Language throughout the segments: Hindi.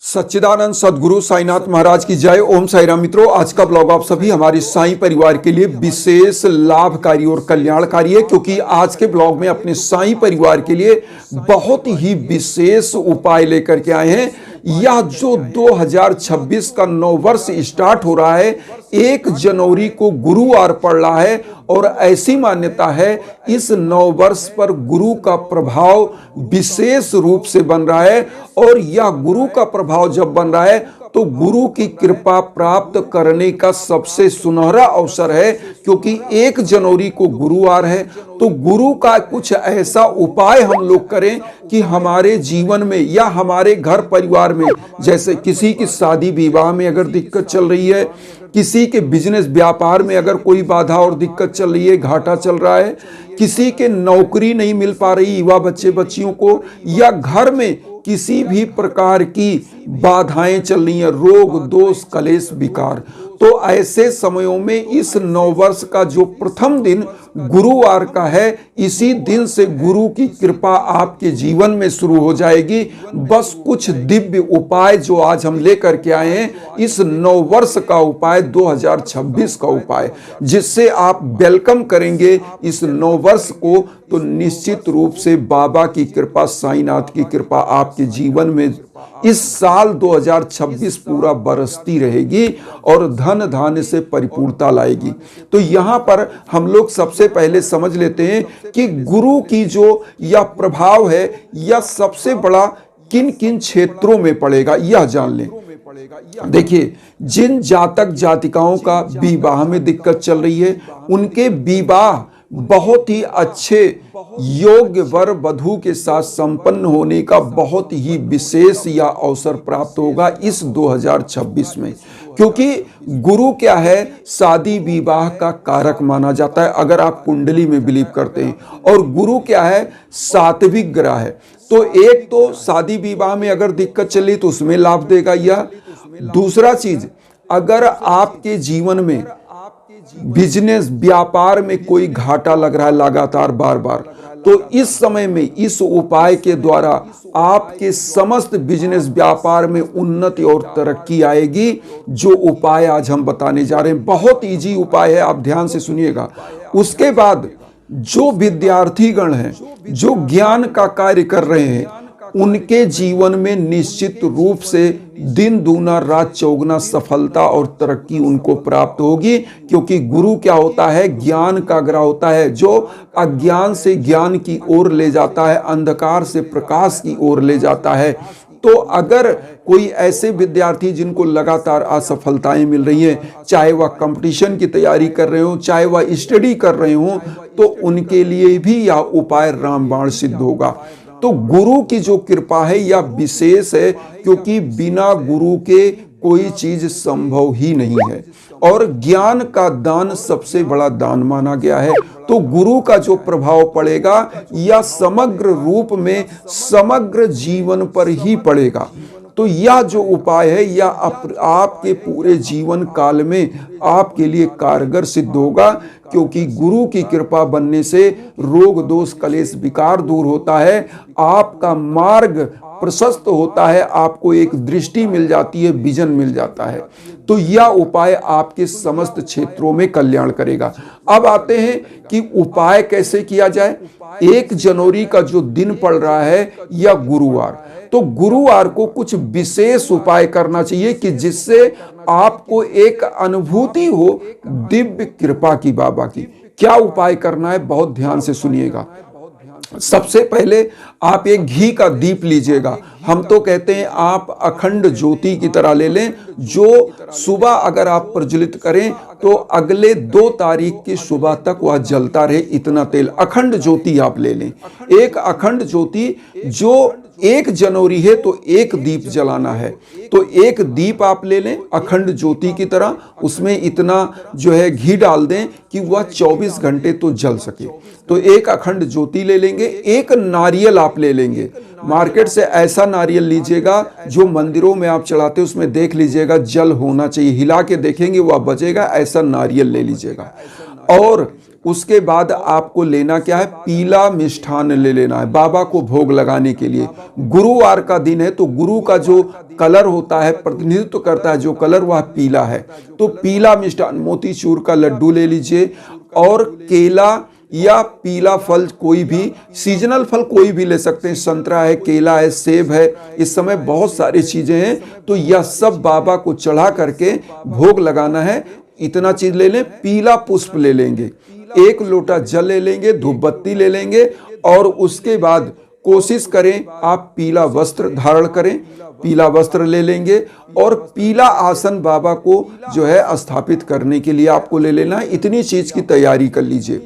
सच्चिदानंद सद्गुरु साईनाथ महाराज की जय। ओम साई राम। मित्रों, आज का ब्लॉग आप सभी हमारे साईं परिवार के लिए विशेष लाभकारी और कल्याणकारी है, क्योंकि आज के ब्लॉग में अपने साईं परिवार के लिए बहुत ही विशेष उपाय लेकर के आए हैं। यह जो 2026 का नव वर्ष स्टार्ट हो रहा है, 1 जनवरी को गुरुवार पड़ रहा है और ऐसी मान्यता है इस नव वर्ष पर गुरु का प्रभाव विशेष रूप से बन रहा है। और यह गुरु का प्रभाव जब बन रहा है तो गुरु की कृपा प्राप्त करने का सबसे सुनहरा अवसर है, क्योंकि 1 जनवरी को गुरुवार है। तो गुरु का कुछ ऐसा उपाय हम लोग करें कि हमारे जीवन में या हमारे घर परिवार में, जैसे किसी की शादी विवाह में अगर दिक्कत चल रही है, किसी के बिजनेस व्यापार में अगर कोई बाधा और दिक्कत चल रही है, घाटा चल रहा है, किसी के नौकरी नहीं मिल पा रही युवा बच्चे बच्चियों को, या घर में किसी भी प्रकार की बाधाएं चल रही हैं, रोग दोष कलेश विकार, तो ऐसे समयों में इस नववर्ष का जो प्रथम दिन गुरुवार का है, इसी दिन से गुरु की कृपा आपके जीवन में शुरू हो जाएगी। बस कुछ दिव्य उपाय जो आज हम लेकर के आए हैं, इस नववर्ष का उपाय, 2026 का उपाय, जिससे आप वेलकम करेंगे इस नववर्ष को, तो निश्चित रूप से बाबा की कृपा, साईनाथ की कृपा आपके जीवन में इस साल 2026 पूरा बरसती रहेगी और धन धान्य से परिपूर्णता लाएगी। तो यहाँ पर हम लोग सबसे पहले समझ लेते हैं कि गुरु की जो यह प्रभाव है, यह सबसे बड़ा किन किन क्षेत्रों में पड़ेगा, यह जान लें। देखिए, जिन जातक जातिकाओं का विवाह में दिक्कत चल रही है, उनके विवाह बहुत ही अच्छे योग्य वर वधु के साथ संपन्न होने का बहुत ही विशेष या अवसर प्राप्त होगा इस 2026 में, क्योंकि गुरु क्या है, शादी विवाह का कारक माना जाता है अगर आप कुंडली में बिलीव करते हैं। और गुरु क्या है, सात्विक ग्रह है। तो एक तो शादी विवाह में अगर दिक्कत चली तो उसमें लाभ देगा यह। दूसरा चीज, अगर आपके जीवन में बिजनेस व्यापार में कोई घाटा लग रहा है लगातार बार बार, तो इस समय में इस उपाय के द्वारा आपके समस्त बिजनेस व्यापार में उन्नति और तरक्की आएगी। जो उपाय आज हम बताने जा रहे हैं बहुत इजी उपाय है, आप ध्यान से सुनिएगा। उसके बाद जो विद्यार्थीगण हैं, जो ज्ञान का कार्य कर रहे हैं, उनके जीवन में निश्चित रूप से दिन दूना रात चौगुना सफलता और तरक्की उनको प्राप्त होगी, क्योंकि गुरु क्या होता है, ज्ञान का ग्रह होता है, जो अज्ञान से ज्ञान की ओर ले जाता है, अंधकार से प्रकाश की ओर ले जाता है। तो अगर कोई ऐसे विद्यार्थी जिनको लगातार असफलताएं मिल रही हैं, चाहे वह कंपटीशन की तैयारी कर रहे हो, चाहे वह स्टडी कर रहे हो, तो उनके लिए भी यह उपाय रामबाण सिद्ध होगा। तो गुरु की जो कृपा है यह विशेष है, क्योंकि बिना गुरु के कोई चीज संभव ही नहीं है, और ज्ञान का दान सबसे बड़ा दान माना गया है। तो गुरु का जो प्रभाव पड़ेगा यह समग्र रूप में समग्र जीवन पर ही पड़ेगा। तो यह जो उपाय है यह आपके पूरे जीवन काल में आपके लिए कारगर सिद्ध होगा, क्योंकि गुरु की कृपा बनने से रोग दोष कलेश विकार दूर होता है, आपका मार्ग प्रशस्त होता है, आपको एक दृष्टि मिल जाती है, विजन मिल जाता है। तो यह उपाय आपके समस्त क्षेत्रों में कल्याण करेगा। अब आते हैं कि उपाय कैसे किया जाए। 1 जनवरी का जो दिन पड़ रहा है यह गुरुवार, तो गुरुवार को कुछ विशेष उपाय करना चाहिए कि जिससे आपको एक अनुभूति हो दिव्य कृपा की, बाबा की। क्या उपाय करना है, बहुत ध्यान से सुनिएगा। सबसे पहले आप एक घी का दीप लीजिएगा। हम तो कहते हैं आप अखंड ज्योति की तरह ले लें, जो सुबह अगर आप प्रज्वलित करें तो अगले 2 तारीख की सुबह तक वह जलता रहे, इतना तेल अखंड ज्योति आप ले लें। एक अखंड ज्योति, जो 1 जनवरी है तो एक दीप जलाना है, तो एक दीप आप ले लें अखंड ज्योति की तरह, उसमें इतना जो है घी डाल दें कि वह 24 घंटे तो जल सके। तो एक अखंड ज्योति ले लेंगे। एक नारियल आप ले लेंगे, मार्केट से ऐसा नारियल लीजिएगा जो मंदिरों में आप चढ़ाते, उसमें देख लीजिएगा जल होना चाहिए, हिला के देखेंगे वह बजेगा, ऐसा नारियल ले लीजिएगा। और उसके बाद आपको लेना क्या है, पीला मिष्ठान ले लेना है बाबा को भोग लगाने के लिए। गुरुवार का दिन है तो गुरु का जो कलर होता है, प्रतिनिधित्व करता है जो कलर, वह पीला है। तो पीला मिष्ठान, मोतीचूर का लड्डू ले लीजिए और केला या पीला फल कोई भी, सीजनल फल कोई भी ले सकते हैं, संतरा है, केला है, सेब है, इस समय बहुत सारी चीजें हैं। तो यह सब बाबा को चढ़ा करके भोग लगाना है। इतना चीज ले लें, पीला पुष्प ले लेंगे, 1 लोटा जल ले लेंगे, धूप बत्ती ले लेंगे और उसके बाद कोशिश करें आप पीला वस्त्र धारण करें, पीला वस्त्र ले लेंगे और पीला आसन बाबा को जो है स्थापित करने के लिए आपको ले लेना है। इतनी चीज की तैयारी कर लीजिए।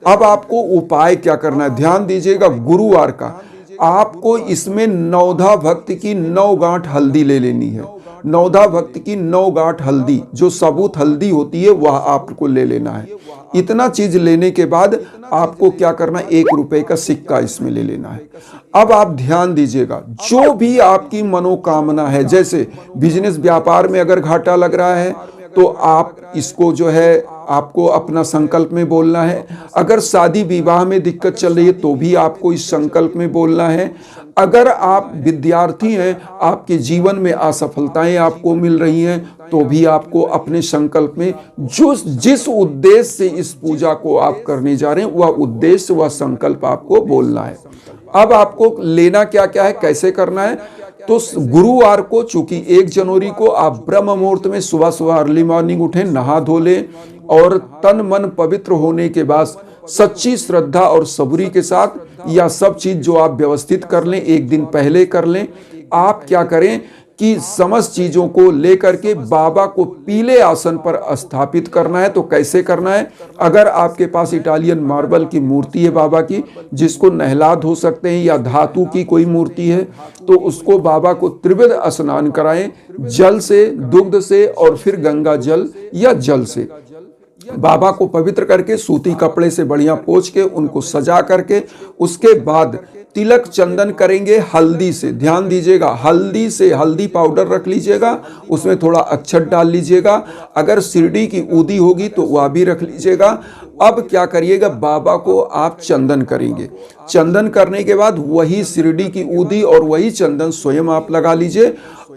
अब आपको उपाय क्या करना है, ध्यान दीजिएगा। गुरुवार का आपको इसमें नवधा भक्त की 9 गांठ हल्दी ले लेनी है। नवधा भक्त की 9 गांठ हल्दी, जो सबूत हल्दी होती है, वह आपको ले लेना है। इतना चीज लेने के बाद आपको क्या करना है, 1 रुपए का सिक्का इसमें ले लेना है। अब आप ध्यान दीजिएगा, जो भी आपकी मनोकामना है, जैसे बिजनेस व्यापार में अगर घाटा लग रहा है तो आप इसको जो है आपको अपना संकल्प में बोलना है। अगर शादी विवाह में दिक्कत चल रही है तो भी आपको इस संकल्प में बोलना है। अगर आप विद्यार्थी हैं, आपके जीवन में असफलताएं आपको मिल रही हैं, तो भी आपको अपने संकल्प में जिस उद्देश्य से इस पूजा को आप करने जा रहे हैं, वह उद्देश्य, वह संकल्प आपको बोलना है। अब आपको लेना क्या क्या है, कैसे करना है। तो गुरुवार को, चूंकि 1 जनवरी को आप ब्रह्म मुहूर्त में सुबह सुबह अर्ली मॉर्निंग उठें, नहा धो लें और तन मन पवित्र होने के बाद सच्ची श्रद्धा और सबूरी के साथ यह सब चीज जो आप व्यवस्थित कर लें, 1 दिन पहले कर लें। आप क्या करें कि समस्त चीजों को लेकर के बाबा को पीले आसन पर स्थापित करना है। तो कैसे करना है, अगर आपके पास इटालियन मार्बल की मूर्ति है बाबा की, जिसको नहला धो सकते हैं, या धातु की कोई मूर्ति है, तो उसको बाबा को त्रिविध स्नान कराएं, जल से, दुग्ध से और फिर गंगा जल या जल से। बाबा को पवित्र करके सूती कपड़े से बढ़िया पोंछ के उनको सजा करके उसके बाद तिलक चंदन करेंगे हल्दी से। ध्यान दीजिएगा, हल्दी से, हल्दी पाउडर रख लीजिएगा, उसमें थोड़ा अक्षत डाल लीजिएगा। अगर शिरडी की ऊदी होगी तो वह भी रख लीजिएगा। अब क्या करिएगा, बाबा को आप चंदन करेंगे। चंदन करने के बाद वही शिरडी की ऊदी और वही चंदन स्वयं आप लगा लीजिए।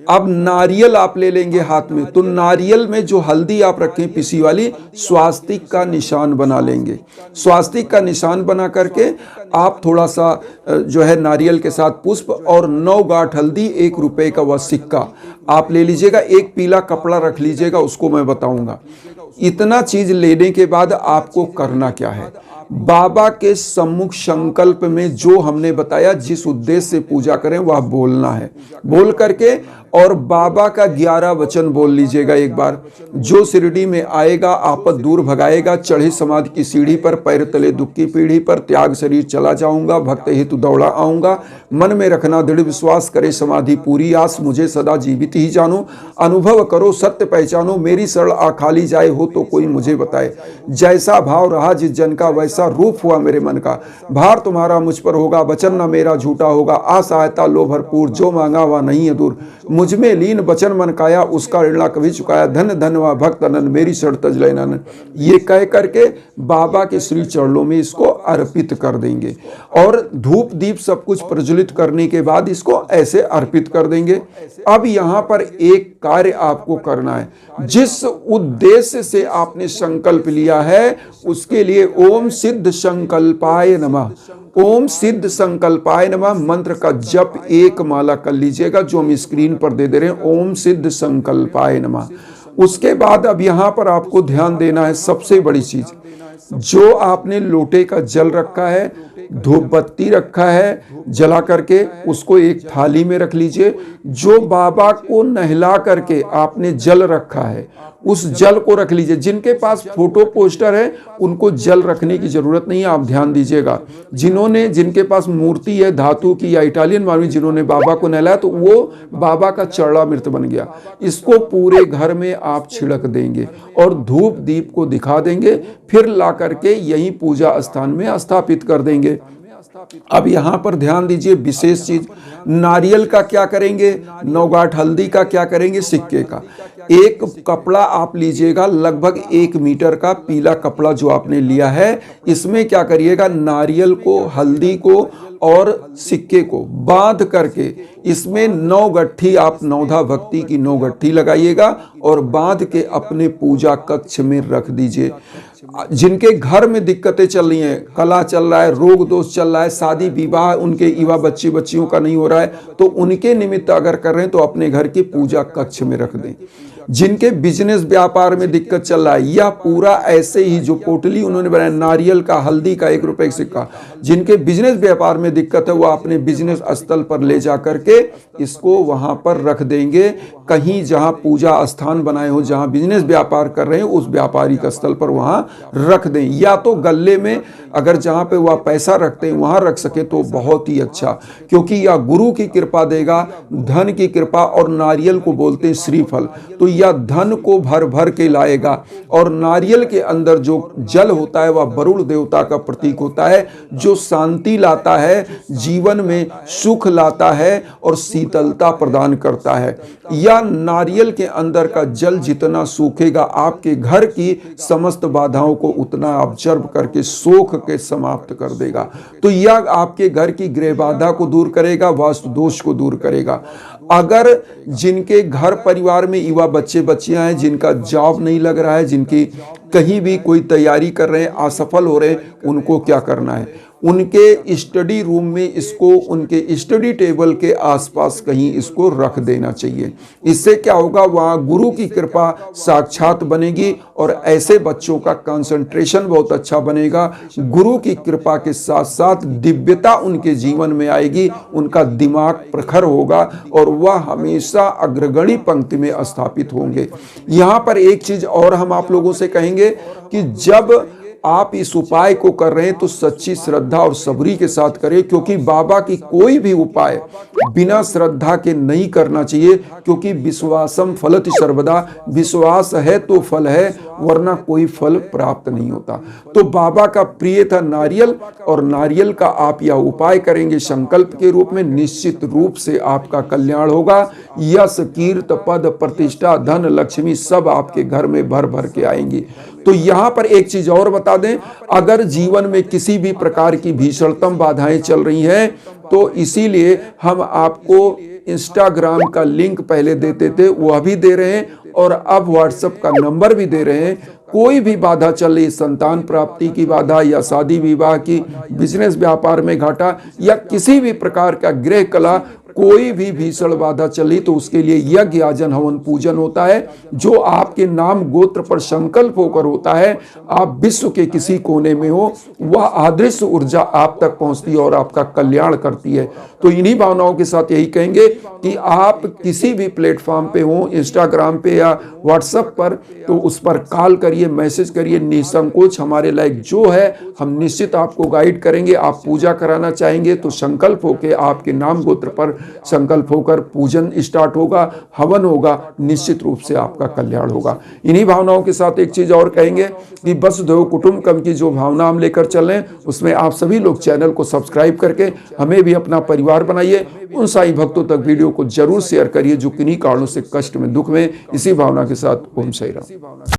अब नारियल आप ले लेंगे हाथ में, तो नारियल में जो हल्दी आप रखें पिसी वाली, स्वास्तिक का निशान बना लेंगे। स्वास्तिक का निशान बना करके आप थोड़ा सा जो है नारियल के साथ पुष्प और 9 गांठ हल्दी, 1 रुपए का वह सिक्का आप ले लीजिएगा। एक पीला कपड़ा रख लीजिएगा, उसको मैं बताऊंगा। इतना चीज लेने के बाद आपको करना क्या है, बाबा के सम्मुख संकल्प में जो हमने बताया, जिस उद्देश्य से पूजा करें वह बोलना है। बोल करके और बाबा का 11 वचन बोल लीजिएगा एक बार। जो शिरडी में आएगा आपद दूर भगाएगा, चढ़े समाधि की सीढ़ी पर, पैर तले दुख की पीढ़ी पर, त्याग शरीर चला जाऊंगा, भक्त हेतु दौड़ा आऊंगा, मन में रखना दृढ़ विश्वास, करे समाधि पूरी आस, मुझे सदा जीवित ही जानो, अनुभव करो सत्य पहचानो, मेरी शरण आ खाली जाए हो तो कोई मुझे बताए, जैसा भाव रहा जिस जन का वैसा रूप हुआ मेरे मन का, भार तुम्हारा मुझ पर होगा, वचन न मेरा झूठा होगा, असहायता लो भरपूर, जो मांगा वह नहीं है दूर, मुझ में लीन वचन मन काया, उसका ऋण कभी चुकाया, धन धन व भक्त अनन, मेरी शरण तज लेना। ये कह करके बाबा के श्री चरणों में इसको अर्पित कर देंगे और धूप दीप सब कुछ प्रज्वलित करने के बाद इसको ऐसे अर्पित कर देंगे। अब यहाँ पर एक कार्य आपको करना है, जिस उद्देश्य से आपने संकल्प लिया है उसके लिए ओम सिद्ध संकल्पाय नमः, ओम सिद्ध संकल्पाय नमः मंत्र का जप 1 माला कर लीजिएगा, जो हम स्क्रीन पर दे दे रहे हैं, ओम सिद्ध संकल्पाय नमः। उसके बाद अब यहां पर आपको ध्यान देना है, सबसे बड़ी चीज, जो आपने लोटे का जल रखा है, धूप बत्ती रखा है, जला करके उसको एक थाली में रख लीजिए। जो बाबा को नहला करके आपने जल रखा है उस जल को रख लीजिए। जिनके पास फोटो पोस्टर है उनको जल रखने की जरूरत नहीं है, आप ध्यान दीजिएगा। जिनके पास मूर्ति है धातु की या इटालियन मार्बल, जिन्होंने बाबा को नहलाया तो वो बाबा का चरणामृत बन गया। इसको पूरे घर में आप छिड़क देंगे और धूप दीप को दिखा देंगे, फिर ला करके यही पूजा स्थान में स्थापित कर देंगे। अब यहाँ पर ध्यान दीजिए विशेष चीज, नारियल का क्या करेंगे, नौगाठ हल्दी का क्या करेंगे, सिक्के का। एक कपड़ा आप लीजिएगा लगभग 1 मीटर का पीला कपड़ा जो आपने लिया है, इसमें क्या करिएगा, नारियल को, हल्दी को और सिक्के को बांध करके इसमें 9 गट्ठी, आप नौधा भक्ति की 9 गट्ठी लगाइएगा और बांध के अपने पूजा कक्ष में रख दीजिए। जिनके घर में दिक्कतें चल रही हैं, कला चल रहा है, रोग दोष चल रहा है, शादी विवाह उनके युवा बच्चे बच्चियों का नहीं हो रहा है, तो उनके निमित्त अगर कर रहे हैं तो अपने घर की पूजा कक्ष में रख दें। जिनके बिजनेस व्यापार में दिक्कत चल रहा है, या पूरा ऐसे ही जो पोटली उन्होंने बनाया नारियल का, हल्दी का 1 रुपए का सिक्का, जिनके बिजनेस व्यापार में दिक्कत है वो अपने बिजनेस स्थल पर ले जा करके इसको वहां पर रख देंगे। कहीं जहां पूजा स्थान बनाए हो, जहां बिजनेस व्यापार कर रहे हैं उस व्यापारिक स्थल पर वहां रख दें, या तो गले में अगर जहां पे वह पैसा रखते हैं वहां रख सके तो बहुत ही अच्छा, क्योंकि यह गुरु की कृपा देगा, धन की कृपा। और नारियल को बोलते हैं श्रीफल, तो यह धन को भर भर के लाएगा। और नारियल के अंदर जो जल होता है वह वरुण देवता का प्रतीक होता है, जो शांति लाता है, जीवन में सुख लाता है और शीतलता प्रदान करता है। या नारियल के अंदर का जल जितना सूखेगा आपके घर की समस्त बाधाओं को उतना ऑब्जर्व करके सोख के समाप्त कर देगा। तो यह आपके घर की गृह बाधा को दूर करेगा, वास्तु दोष को दूर करेगा। अगर जिनके घर परिवार में युवा बच्चे बच्चियां हैं, जिनका जॉब नहीं लग रहा है, जिनकी कहीं भी कोई तैयारी कर रहे हैं असफल हो रहे हैं, उनको क्या करना है, उनके स्टडी रूम में इसको, उनके स्टडी टेबल के आसपास कहीं इसको रख देना चाहिए। इससे क्या होगा, वहाँ गुरु की कृपा साक्षात बनेगी और ऐसे बच्चों का कंसंट्रेशन बहुत अच्छा बनेगा। गुरु की कृपा के साथ साथ दिव्यता उनके जीवन में आएगी, उनका दिमाग प्रखर होगा और वह हमेशा अग्रगणी पंक्ति में स्थापित होंगे। यहाँ पर एक चीज और हम आप लोगों से कहेंगे कि जब आप इस उपाय को कर रहे हैं तो सच्ची श्रद्धा और सबरी के साथ करें, क्योंकि बाबा की कोई भी उपाय बिना श्रद्धा के नहीं करना चाहिए, क्योंकि विश्वासम फलति सर्वदा, विश्वास है तो फल है, वरना कोई फल प्राप्त नहीं होता। तो बाबा का प्रिय था नारियल, और नारियल का आप यह उपाय करेंगे संकल्प के रूप में, निश्चित रूप से आपका कल्याण होगा। यश कीर्त पद प्रतिष्ठा धन लक्ष्मी सब आपके घर में भर भर के आएंगी। तो यहाँ पर एक चीज और बता दें, अगर जीवन में किसी भी प्रकार की भीषणतम बाधाएं चल रही हैं, तो इसीलिए हम आपको इंस्टाग्राम का लिंक पहले देते थे, वो अभी दे रहे हैं, और अब व्हाट्सएप का नंबर भी दे रहे हैं। कोई भी बाधा चल रही, संतान प्राप्ति की बाधा या शादी विवाह की, बिजनेस व्यापार में घाटा, या किसी भी प्रकार का गृह कला, कोई भी भीषण बाधा चली, तो उसके लिए यज्ञ याजन हवन पूजन होता है, जो आपके नाम गोत्र पर संकल्प होकर होता है। आप विश्व के किसी कोने में हो, वह अदृश्य ऊर्जा आप तक पहुंचती है और आपका कल्याण करती है। तो इन्हीं भावनाओं के साथ यही कहेंगे कि आप किसी भी प्लेटफॉर्म पे हो, इंस्टाग्राम पे या व्हाट्सएप पर, तो उस पर कॉल करिए, मैसेज करिए, निसंकोच। हमारे लायक जो है हम निश्चित आपको गाइड करेंगे। आप पूजा कराना चाहेंगे तो संकल्प होकर आपके नाम गोत्र पर संकल्प होकर पूजन स्टार्ट होगा, हवन होगा, निश्चित रूप से आपका कल्याण होगा। इन्हीं भावनाओं के साथ एक चीज और कहेंगे कि वसुधैव कुटुंबकम की जो भावना हम लेकर चल रहे हैं, उसमें आप सभी लोग चैनल को सब्सक्राइब करके हमें भी अपना परिवार बनाइए। उन साईं भक्तों तक वीडियो को जरूर शेयर करिए जो किन्हीं कारणों से कष्ट में, दुख में। इसी भावना के साथ ओम साईं राम।